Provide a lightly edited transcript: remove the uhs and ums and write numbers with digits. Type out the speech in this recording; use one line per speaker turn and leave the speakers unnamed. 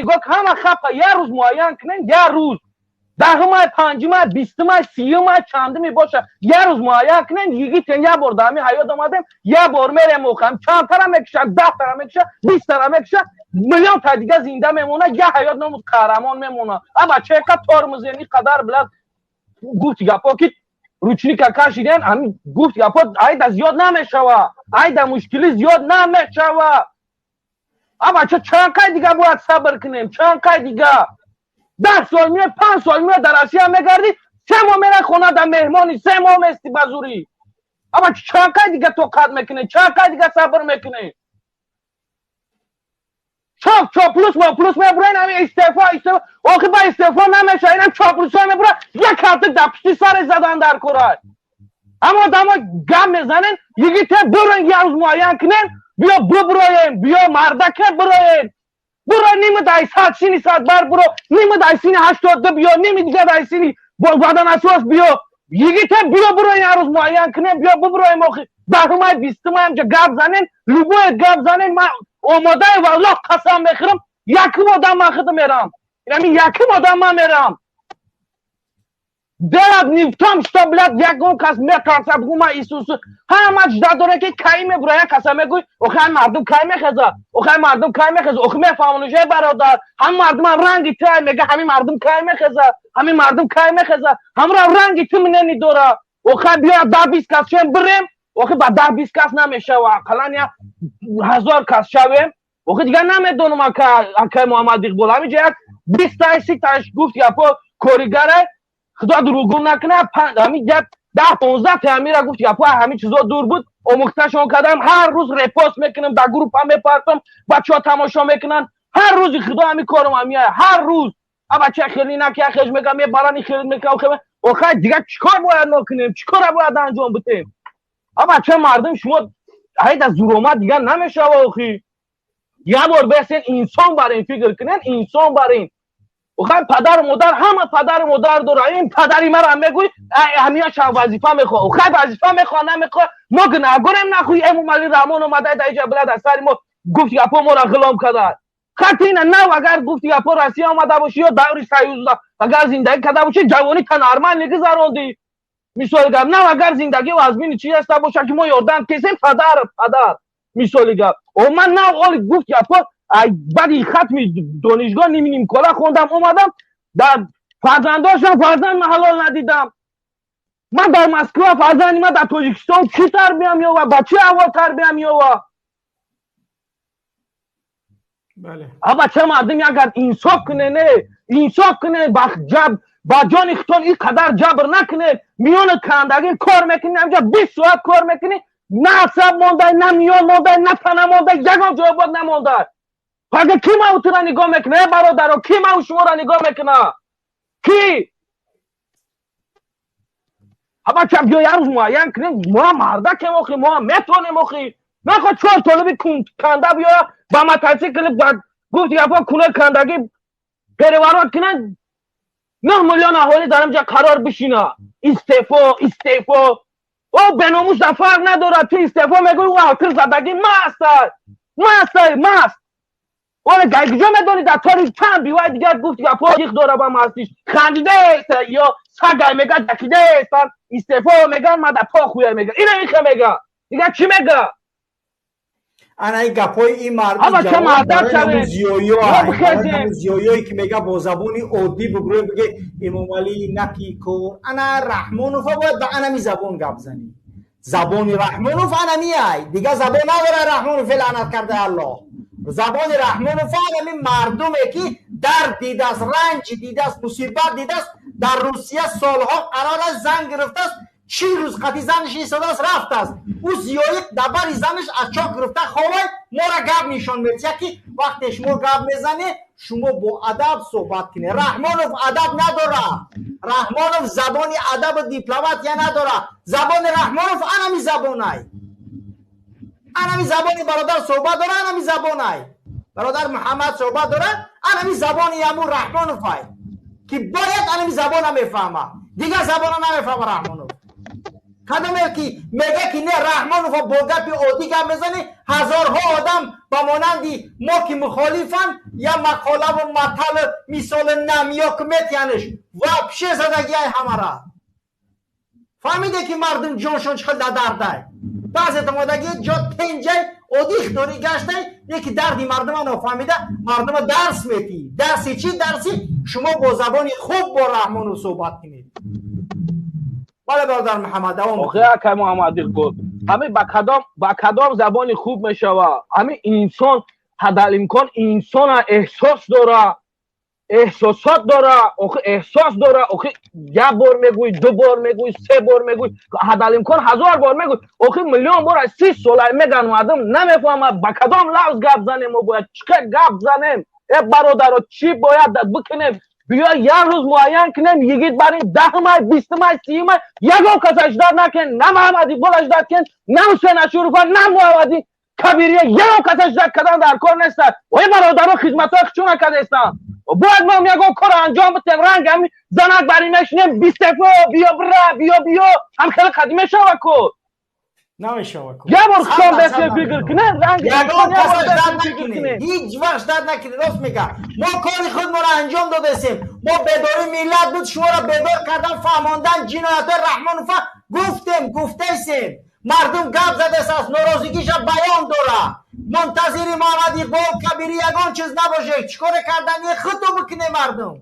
نگاه همه خفه یه روز معین کنین یه روز دهم پنجم بیستم سیوم چندمی باشه یه روز معین کنین یکی یه بار دمی حیات آمدیم یه بار میریم موقعم چند تر میکشه 10 تر میکشه 20 تر میکشه میلیون تا دیگه زنده میمونه یه حیات نمود قهرمان میمونه اما چه که ترمزینی قدر بلد گفت گپا که روچنی که کشیدن همین گفت گپا عید زیاد نمیشوه عید مشکلی زیاد نمیشوه اما چند که دیگه باید صبر کنیم چند که دیگه 10 سال میره 5 سال میره در آسیا میگردی 3 ماه میره خونه در مهمانی 3 ماه مستی بازوری اما چند که دیگه تو قد میکنه چند که دیگه صبر میکنه چاپلوس با پلوس میبرن همین استعفا آخه با استعفا نمیشه اینم چاپلوس ها میبرن یک کارت دپشتی سر زدن در کره اما دما گم میزنن یکی ته برن یه روز معین کنن بیا ببراین بیا مردکه براین برو نیمه دای ساعت سینی ساعت بر برو نیمه دای سینی 82 بیا نیمه دیگه دای سینی بدن اساس بیا یکی ته بیا برو یه روز معین کنن بیا ببراین موخی دهمای بیستم هم که گپ زنن لوبوی گپ زنن من آماده والله قسم میخورم یکم آدم من خود میرم یعنی یکم آدم من میرم درد نیفتم شتا بلد یکم کس میترسه بگو من ایسوس همه جدا داره که کهی میبرای قسم میگوی اخی مردم کهی میخزه اخی مردم کهی میخزه اخی میفهمونوشه برادر هم مردم هم رنگی تای میگه همین مردم کهی میخزه همین مردم کهی میخزه همرا رنگی تو مننی دوره اخی بیا 10-20 کس شویم بریم اخی با 10-20 کس نمیشه و اقلان یا 1000 کس شویم اخی دیگه نمیدونم که محمد اقبال همین جهت 20 تا 30 تاش گفت یا پا کوریگره خدا دروغگو نکنه همین جهت 10-15 تا همین را گفت یا پا همین چیزا دور بود امکتشون کردم هر روز رپوست میکنم در گروپ هم میپرتم بچه ها تماشا میکنن هر روز خدا همین کارم هم هر روز بچه خیلی نکه خیش میگم یه برانی خیلی میکنم اخی دیگه چیکار باید نکنیم چیکار باید انجام بدیم اما چه مردم شما هید از زورومت دیگه نمیشه اخی یه بار بسین انسان بر این فکر کنین انسان بر این اخی پدر مادر همه پدر مادر داره این پدری مرا میگوی همیشه وظیفه میخواه اخی وظیفه میخواه نمیخواه ما گناهگاریم نخوی امام علی رحمان اومده در اینجا بلد از سر ما گفت گپا ما را غلام کرده خطی نه اگر گفت گپا راستی آمده باشی یا دور سیوز اگر زندگی کرده باشی جوانی تنارمن نگذروندی مثال گپ نه اگر زندگی و ازمین چی هست باشه که ما یادم کسیم پدر مثال گپ او من نه اول گفت گپا بعد ختم دانشگاه نیم کلا خوندم اومدم در فرزنداشم فرزند حلال ندیدم من در مسکو فرزند من در تاجیکستان چی تربیت میوه بچه اول تربیت میوه
بله
اما چه مردم اگر انصاف کنه نه انصاف کنه با جان اختان این قدر جبر نکنه میان کندگی کار میکنی همجا 20 ساعت کار میکنی نه عصب مانده نه میان مانده نه تنه مانده یکم جوابات نمانده فقط کی ما تو را نگاه میکنه برادر کی ما شما را نگاه میکنه کی اما چه بیا یه روز معین کنیم ما مرده که مخی ما میتونیم مخی نخواد 4 طالبی کنده بیا با متاسیکل گفت یا با کنه کندگی پیروارات کنن 9 میلیون اهالی در اینجا قرار بشینه استعفا او بناموس فرق نداره تو استعفا میگوی او آخر زدگی مست ولی گیجا میدونی در تاریخ چند بیوای دیگر گفت یا پاجیخ داره با مستیش خندیده است یا سگای میگه دکیده است استعفا میگن ما در پا خویه میگه اینه میگه دیگه چی میگه
انا این گپای این مردم جواب برای زیویایی که میگه با زبانی عادی بگروه بگه امام علی نکی کو انا رحمانوفا باید به انمی زبان گپ زنی زبان رحمانوف انمی ای دیگه زبان نداره رحمانوف لعنت کرده الله زبان رحمانوف انمی مردمه که درد دیده است رنج دیده است مصیبت دیده است در روسیه سالها قرار است زن گرفته است 4 روز قطعی زنش ایستاده است رفته است او زیایی دبر زنش از چاک گرفته خواه ما را گپ نشان میده که وقتی شما گپ میزنه شما با ادب صحبت کنه رحمانوف ادب نداره رحمانوف زبانی ادب و دیپلمات یا نداره زبان رحمانوف انمی زبانای انمی زبانی برادر صحبت داره انمی زبانای برادر محمد صحبت داره انمی زبانی امو رحمانوفای که باید انمی زبان میفهمه دیگه زبان نمیفهمه رحمانوف کدومه که میگه که نه رحمانوف با گپ عادی گپ میزنه، هزارها آدم با مانندی ما که مخالفن یا مقاله و مطلب مثال نمیا که میتینش و پیشه زدگی های همه را فهمیده که مردم جانشان چقدر درده بعض اتمادگی جا تنجه عادی اختاری گشته یکی دردی مردم ها نفهمیده مردم درس میتی. درسی چی؟ درسی شما با زبان خوب با رحمانو صحبت کنید. بله برادر محمد دوام
آخه که محمدی گفت همه با کدام زبان خوب میشوه. همه انسان حدال امکان انسان احساس داره، احساسات داره، آخه احساس داره. آخه یک بار میگوی، دو بار میگوی، سه بار میگوی، حدال امکان 1000 بار میگوی. آخه میلیون بار 30 سال میگن مردم نمیفهمه با کدام لفظ گپ زنیم و باید چقدر گپ زنیم. ای برادر چی باید بکنیم؟ بیا یک روز معین کنیم یگید برای 10 ماه 20 ماه 30 ماه یگو کس اجداد نکن، نه محمدی بول اجداد کن، نه حسین اشرفی، نه محمدی کبیریه یگو کس اجداد کدام در کار نیست. و ای برادر خدمت های چون نکرده استم باید ما یگو کار انجام بتیم. رنگ هم زنک برای میشنیم 20 دفعه بیا برا بیا هم خیلی قدیمه شوه کن
نمیشه وکو
یه بار خام بسیار فکر کنه رنگ
یگان پسش درد نکنه، هیچ وقت درد نکنه. راست میگه ما کاری خود ما را انجام دادیم. ما بیداری ملت بود، شما را بیدار کردن، فهماندن جنایت رحمان گفتیم. مردم گپ زده است، ناراضگیش بیان داره. منتظر محمد اقبال کبیری یگان چیز نباشه، چیکار کردن خودتو بکنه مردم.